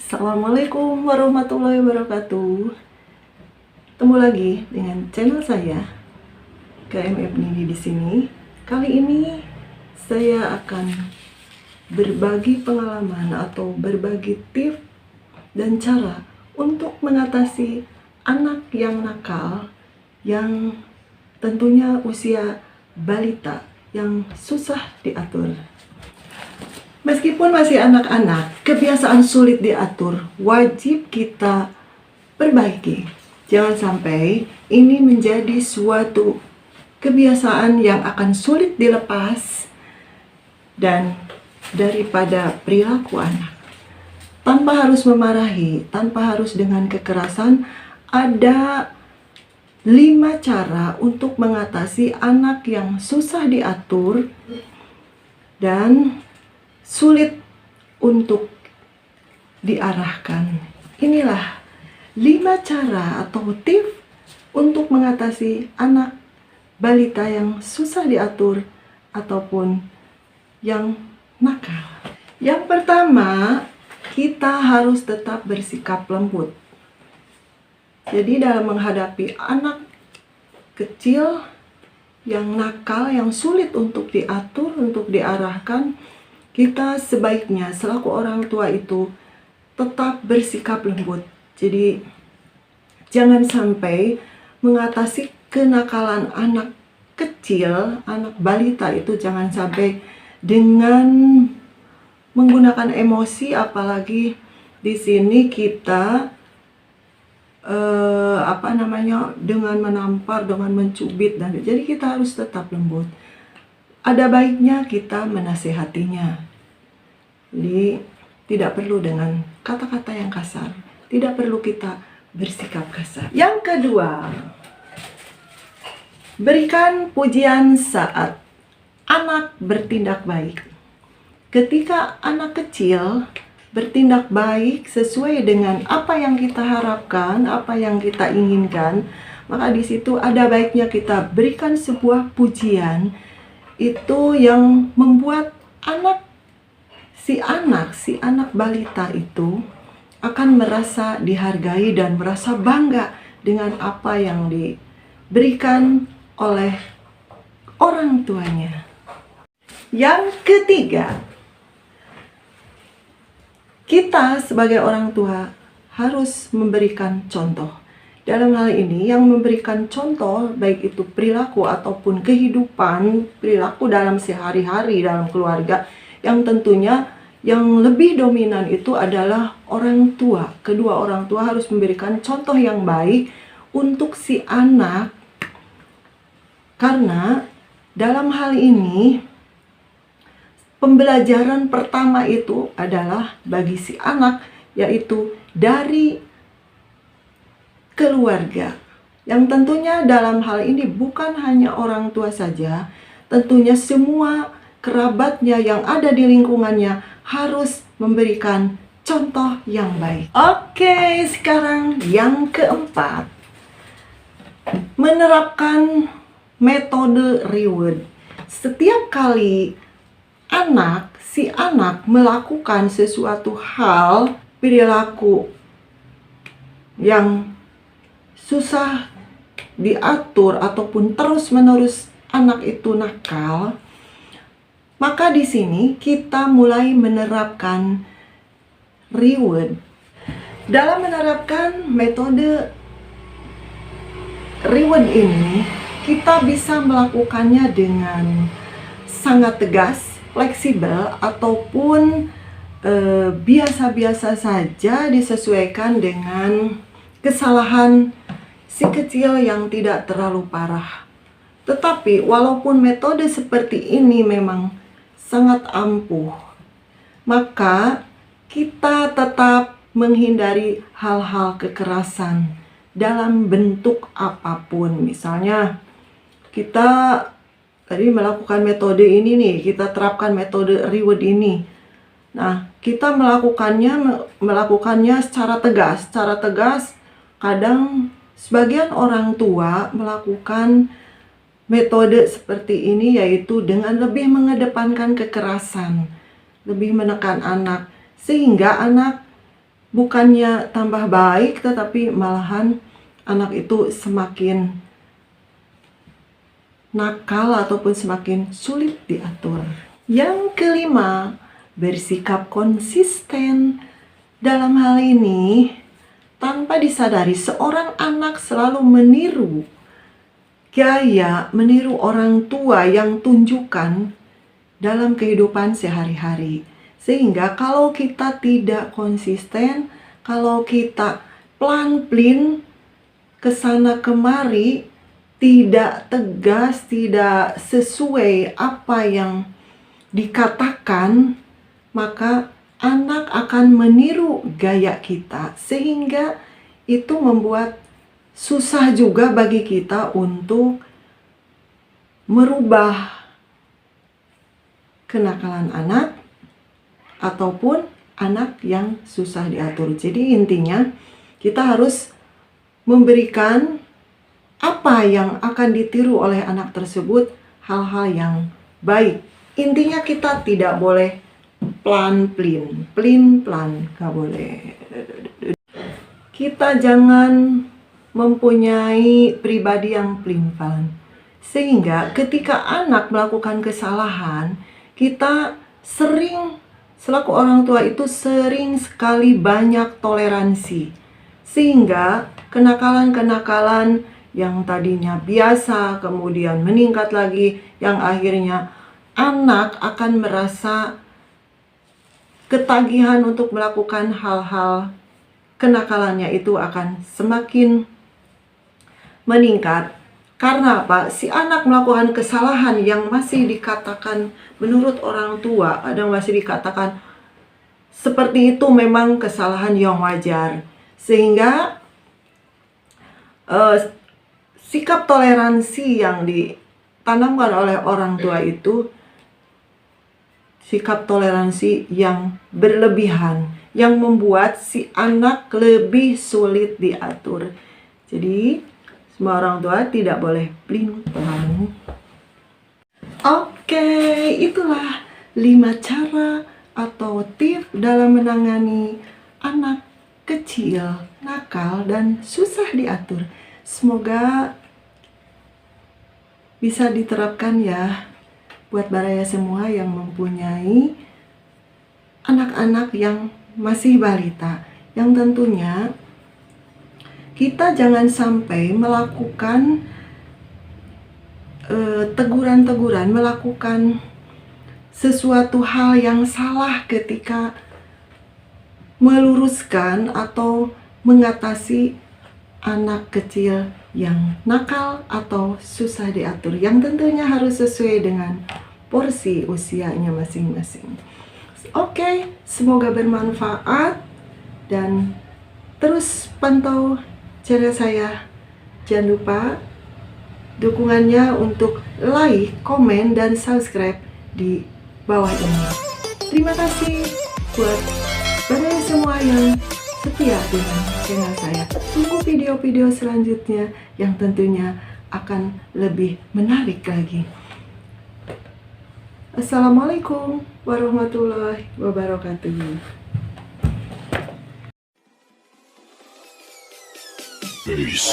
Assalamualaikum warahmatullahi wabarakatuh. Ketemu lagi dengan channel saya, KMF Nini di sini. Kali ini saya akan berbagi pengalaman atau berbagi tips dan cara untuk mengatasi anak yang nakal, yang tentunya usia balita, yang susah diatur. Meskipun masih anak-anak, kebiasaan sulit diatur wajib kita perbaiki. Jangan sampai ini menjadi suatu kebiasaan yang akan sulit dilepas dan daripada perilaku anak. Tanpa harus memarahi, tanpa harus dengan kekerasan, ada 5 cara untuk mengatasi anak yang susah diatur dan sulit untuk diarahkan. Inilah 5 cara atau tips untuk mengatasi anak balita yang susah diatur ataupun yang nakal. Yang pertama, kita harus tetap bersikap lembut. Jadi dalam menghadapi anak kecil yang nakal, yang sulit untuk diatur, untuk diarahkan, kita sebaiknya selaku orang tua itu tetap bersikap lembut. Jadi jangan sampai mengatasi kenakalan anak kecil, anak balita itu jangan sampai dengan menggunakan emosi, apalagi di sini kita dengan menampar, dengan mencubit, dan jadi kita harus tetap lembut. Ada baiknya kita menasehatinya. Jadi tidak perlu dengan kata-kata yang kasar, tidak perlu kita bersikap kasar. Yang kedua, berikan pujian saat anak bertindak baik. Ketika anak kecil bertindak baik sesuai dengan apa yang kita harapkan, apa yang kita inginkan, maka di situ ada baiknya kita berikan sebuah pujian. Itu yang membuat si anak balita itu akan merasa dihargai dan merasa bangga dengan apa yang diberikan oleh orang tuanya. Yang ketiga, kita sebagai orang tua harus memberikan contoh. Dalam hal ini yang memberikan contoh, baik itu perilaku ataupun kehidupan, perilaku dalam sehari-hari dalam keluarga, yang tentunya yang lebih dominan itu adalah orang tua. Kedua orang tua harus memberikan contoh yang baik untuk si anak, karena dalam hal ini pembelajaran pertama itu adalah bagi si anak, yaitu dari keluarga. Yang tentunya dalam hal ini bukan hanya orang tua saja, tentunya semua kerabatnya yang ada di lingkungannya harus memberikan contoh yang baik. Oke, sekarang yang keempat, menerapkan metode reward. Setiap kali si anak melakukan sesuatu hal, perilaku yang susah diatur ataupun terus-menerus anak itu nakal, maka di sini kita mulai menerapkan reward. Dalam menerapkan metode reward ini, kita bisa melakukannya dengan sangat tegas, fleksibel, ataupun biasa-biasa saja, disesuaikan dengan kesalahan si kecil yang tidak terlalu parah. Tetapi walaupun metode seperti ini memang sangat ampuh, maka kita tetap menghindari hal-hal kekerasan dalam bentuk apapun. Misalnya kita tadi melakukan metode ini nih, kita terapkan metode reward ini. Nah, kita melakukannya secara tegas. Kadang sebagian orang tua melakukan metode seperti ini, yaitu dengan lebih mengedepankan kekerasan, lebih menekan anak, sehingga anak bukannya tambah baik, tetapi malahan anak itu semakin nakal ataupun semakin sulit diatur. Yang kelima, bersikap konsisten. Dalam hal ini, tanpa disadari, seorang anak selalu meniru orang tua yang tunjukkan dalam kehidupan sehari-hari. Sehingga kalau kita tidak konsisten, kalau kita plan-plan kesana kemari, tidak tegas, tidak sesuai apa yang dikatakan, maka anak akan meniru gaya kita, sehingga itu membuat susah juga bagi kita untuk merubah kenakalan anak ataupun anak yang susah diatur. Jadi intinya kita harus memberikan apa yang akan ditiru oleh anak tersebut, hal-hal yang baik. Intinya kita tidak boleh plan-plan, gak boleh. Kita jangan mempunyai pribadi yang pelin-pelan, sehingga ketika anak melakukan kesalahan, kita selaku orang tua itu sering sekali banyak toleransi, sehingga kenakalan-kenakalan yang tadinya biasa kemudian meningkat lagi, yang akhirnya anak akan merasa ketagihan untuk melakukan hal-hal kenakalannya itu akan semakin meningkat. Karena apa? Si anak melakukan kesalahan yang masih dikatakan menurut orang tua, ada masih dikatakan seperti itu memang kesalahan yang wajar. Sehingga sikap toleransi yang ditanamkan oleh orang tua itu sikap toleransi yang berlebihan, yang membuat si anak lebih sulit diatur. Jadi semua orang tua tidak boleh pelin-pelan. Oke, itulah 5 cara atau tips dalam menangani anak kecil, nakal, dan susah diatur. Semoga bisa diterapkan ya buat Baraya semua yang mempunyai anak-anak yang masih balita, yang tentunya kita jangan sampai melakukan teguran-teguran, melakukan sesuatu hal yang salah ketika meluruskan atau mengatasi anak kecil yang nakal atau susah diatur, yang tentunya harus sesuai dengan porsi usianya masing-masing. Oke, semoga bermanfaat dan terus pantau channel saya. Jangan lupa dukungannya untuk like, komen, dan subscribe di bawah ini. Terima kasih buat Baraya semua yang setia dengan channel saya. Tunggu video-video selanjutnya yang tentunya akan lebih menarik lagi. Assalamualaikum warahmatullahi wabarakatuh. Peace.